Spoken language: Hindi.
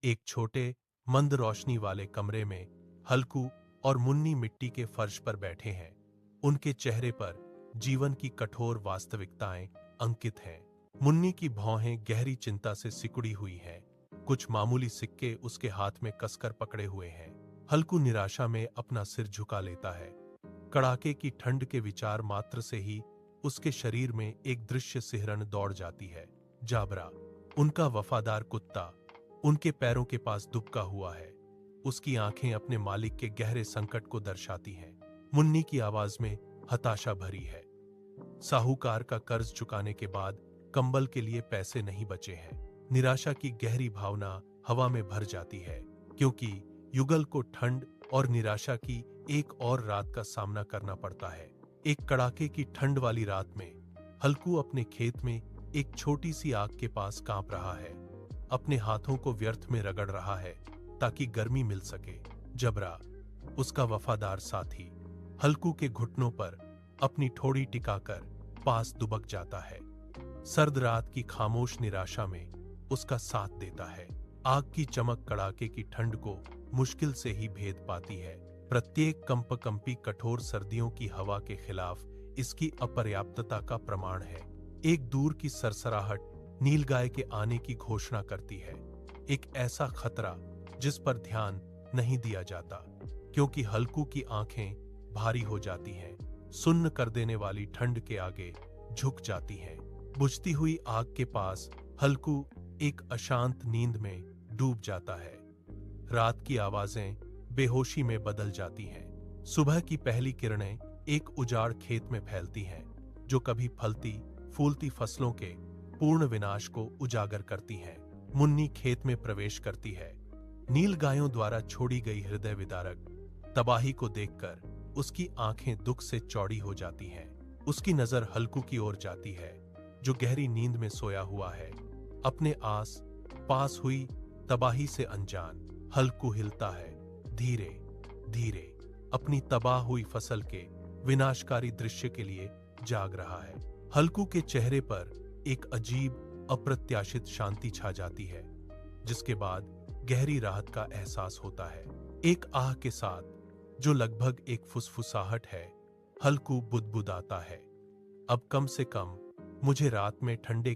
एक छोटे मंद रोशनी वाले कमरे में हल्कू और मुन्नी मिट्टी के फर्श पर बैठे हैं। उनके चेहरे पर जीवन की कठोर वास्तविकताएं अंकित हैं। मुन्नी की भौहें गहरी चिंता से सिकुड़ी हुई हैं। कुछ मामूली सिक्के उसके हाथ में कसकर पकड़े हुए हैं। हल्कू निराशा में अपना सिर झुका लेता है। कड़ाके की ठंड के विचार मात्र से ही उसके शरीर में एक दृश्य सिहरन दौड़ जाती है। जाबरा, उनका वफादार कुत्ता, उनके पैरों के पास दुबका हुआ है। उसकी आंखें अपने मालिक के गहरे संकट को दर्शाती हैं। मुन्नी की आवाज में हताशा भरी है। साहूकार का कर्ज चुकाने के बाद कंबल के लिए पैसे नहीं बचे हैं। निराशा की गहरी भावना हवा में भर जाती है, क्योंकि युगल को ठंड और निराशा की एक और रात का सामना करना पड़ता है। एक कड़ाके की ठंड वाली रात में हल्कू अपने खेत में एक छोटी सी आग के पास कांप रहा है। अपने हाथों को व्यर्थ में रगड़ रहा है ताकि गर्मी मिल सके। जबरा, उसका वफादार साथी, हल्कू के घुटनों पर अपनी ठोड़ी टिकाकर पास दुबक जाता है। सर्द रात की खामोश निराशा में उसका साथ देता है। आग की चमक कड़ाके की ठंड को मुश्किल से ही भेद पाती है। प्रत्येक कंपकंपी कठोर सर्दियों की हवा के खिलाफ इसकी अपर्याप्तता का प्रमाण है। एक दूर की सरसराहट नीलगाय के आने की घोषणा करती है। एक ऐसा खतरा जिस पर ध्यान नहीं दिया जाता, क्योंकि हल्कू की आंखें भारी हो जाती हैं, सुन्न कर देने वाली ठंड के आगे झुक जाती हैं। बुझती हुई आग के पास हल्कू एक अशांत नींद में डूब जाता है। रात की आवाजें बेहोशी में बदल जाती हैं। सुबह की पहली किरणें एक उजाड़ खेत में फैलती हैं, जो कभी फलती फूलती फसलों के पूर्ण विनाश को उजागर करती हैं। मुन्नी खेत में प्रवेश करती है। नील गायों द्वारा छोड़ी गई हृदय विदारक तबाही को देखकर उसकी आंखें दुख से चौड़ी हो जाती हैं। उसकी नजर हल्कू की ओर जाती है, जो गहरी नींद में सोया हुआ है, अपने आस पास हुई तबाही से अनजान। हल्कू हिलता है, धीरे धीरे अपनी तबाह हुई फसल के विनाशकारी दृश्य के लिए जाग रहा है। हल्कू के चेहरे पर एक अजीब अप्रत्याशित शांति छा जाती है, जिसके बाद गहरी राहत का एहसास होता है। एक आह के साथ, जो लगभग एक फुसफुसाहट है, हल्कू बुदबुदाता है, अब कम से कम मुझे रात में ठंडे